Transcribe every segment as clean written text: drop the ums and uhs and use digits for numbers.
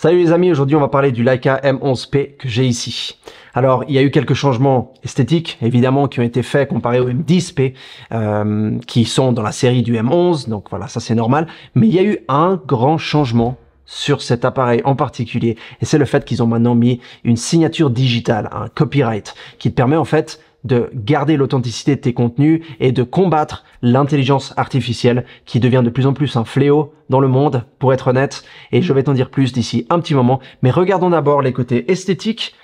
Salut les amis, aujourd'hui on va parler du Leica M11P que j'ai ici. Alors il y a eu quelques changements esthétiques évidemment qui ont été faits comparé au M10P qui sont dans la série du M11, donc voilà, ça c'est normal. Mais il y a eu un grand changement sur cet appareil en particulier et c'est le fait qu'ils ont maintenant mis une signature digitale, un copyright, qui te permet en fait de garder l'authenticité de tes contenus et de combattre l'intelligence artificielle qui devient de plus en plus un fléau dans le monde, pour être honnête, et je vais t'en dire plus d'ici un petit moment. Mais regardons d'abord les côtés esthétiques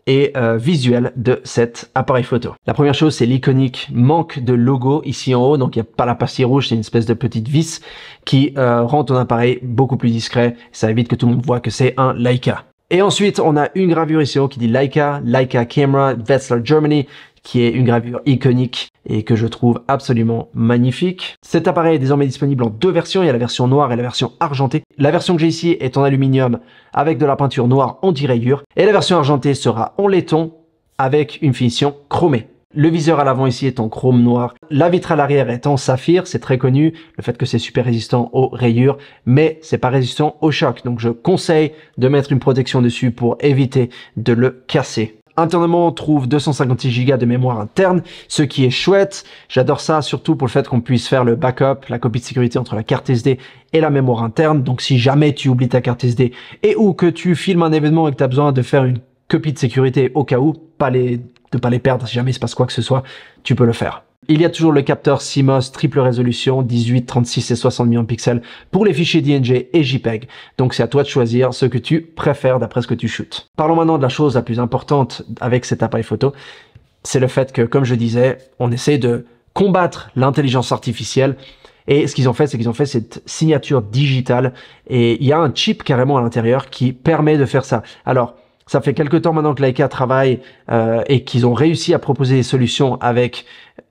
et visuels de cet appareil photo. La première chose, c'est l'iconique manque de logo ici en haut, donc il n'y a pas la pastille rouge, c'est une espèce de petite vis qui rend ton appareil beaucoup plus discret, ça évite que tout le monde voit que c'est un Leica. Et ensuite, on a une gravure ici en haut qui dit Leica Camera, Wetzlar Germany, qui est une gravure iconique et que je trouve absolument magnifique. Cet appareil est désormais disponible en deux versions, il y a la version noire et la version argentée. La version que j'ai ici est en aluminium avec de la peinture noire anti-rayures et la version argentée sera en laiton avec une finition chromée. Le viseur à l'avant ici est en chrome noir. La vitre à l'arrière est en saphir, c'est très connu, le fait que c'est super résistant aux rayures, mais c'est pas résistant au choc. Donc je conseille de mettre une protection dessus pour éviter de le casser. Internement, on trouve 256 Go de mémoire interne, ce qui est chouette. J'adore ça, surtout pour le fait qu'on puisse faire le backup, la copie de sécurité entre la carte SD et la mémoire interne. Donc si jamais tu oublies ta carte SD et ou que tu filmes un événement et que tu as besoin de faire une copie de sécurité au cas où, de pas les perdre si jamais il se passe quoi que ce soit, tu peux le faire. Il y a toujours le capteur CMOS triple résolution 18, 36 et 60 millions de pixels pour les fichiers DNG et JPEG. Donc c'est à toi de choisir ce que tu préfères d'après ce que tu shootes. Parlons maintenant de la chose la plus importante avec cet appareil photo. C'est le fait que, comme je disais, on essaie de combattre l'intelligence artificielle. Et ce qu'ils ont fait, c'est qu'ils ont fait cette signature digitale. Et il y a un chip carrément à l'intérieur qui permet de faire ça. Alors, ça fait quelques temps maintenant que Leica travaille et qu'ils ont réussi à proposer des solutions avec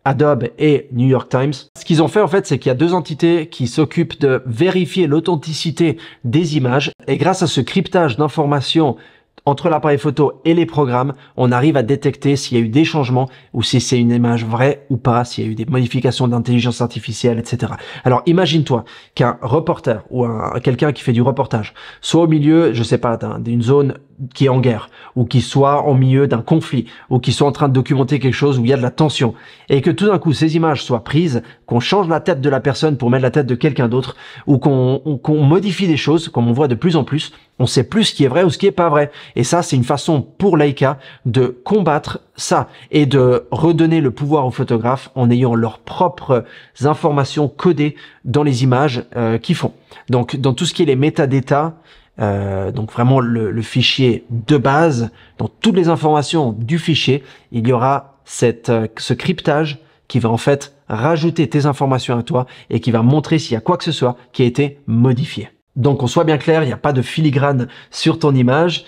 Adobe et New York Times. Ce qu'ils ont fait en fait, c'est qu'il y a deux entités qui s'occupent de vérifier l'authenticité des images. Et grâce à ce cryptage d'informations entre l'appareil photo et les programmes, on arrive à détecter s'il y a eu des changements ou si c'est une image vraie ou pas, s'il y a eu des modifications d'intelligence artificielle, etc. Alors imagine-toi qu'un reporter ou quelqu'un qui fait du reportage soit au milieu, je sais pas, d'une zone qui est en guerre, ou qui soit au milieu d'un conflit, ou qui soit en train de documenter quelque chose où il y a de la tension, et que tout d'un coup ces images soient prises, qu'on change la tête de la personne pour mettre la tête de quelqu'un d'autre, ou qu'on modifie des choses, comme on voit de plus en plus, on sait plus ce qui est vrai ou ce qui est pas vrai. Et ça, c'est une façon pour Leica de combattre ça et de redonner le pouvoir aux photographes en ayant leurs propres informations codées dans les images qu'ils font. Donc, dans tout ce qui est les métadata, donc vraiment le fichier de base, dans toutes les informations du fichier, il y aura ce cryptage qui va en fait rajouter tes informations à toi et qui va montrer s'il y a quoi que ce soit qui a été modifié. Donc qu'on soit bien clair, il n'y a pas de filigrane sur ton image.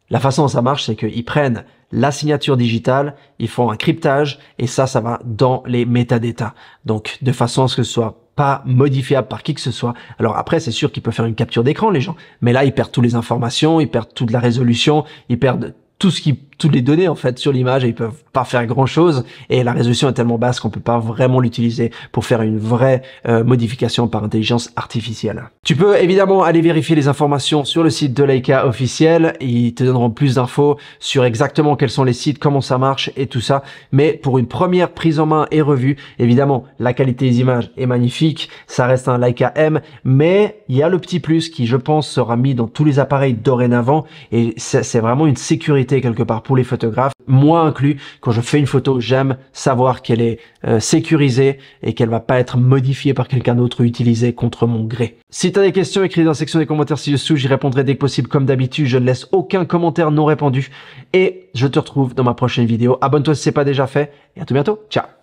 La façon dont ça marche, c'est qu'ils prennent la signature digitale, ils font un cryptage et ça va dans les métadatas. Donc de façon à ce que ce soit pas modifiable par qui que ce soit. Alors après, c'est sûr qu'ils peuvent faire une capture d'écran, les gens. Mais là, ils perdent toutes les informations, ils perdent toute la résolution, ils perdent toutes les données en fait sur l'image et ils peuvent pas faire grand chose et la résolution est tellement basse qu'on peut pas vraiment l'utiliser pour faire une vraie modification par intelligence artificielle. Tu peux évidemment aller vérifier les informations sur le site de Leica officiel, ils te donneront plus d'infos sur exactement quels sont les sites, comment ça marche et tout ça, mais pour une première prise en main et revue, évidemment la qualité des images est magnifique, ça reste un Leica M, mais il y a le petit plus qui je pense sera mis dans tous les appareils dorénavant et c'est vraiment une sécurité quelque part pour les photographes, moi inclus. Quand je fais une photo, j'aime savoir qu'elle est sécurisée et qu'elle va pas être modifiée par quelqu'un d'autre ou utilisée contre mon gré. Si tu as des questions, écris dans la section des commentaires ci-dessous, j'y répondrai dès que possible comme d'habitude, je ne laisse aucun commentaire non répondu et je te retrouve dans ma prochaine vidéo. Abonne-toi si c'est pas déjà fait et à tout bientôt, ciao.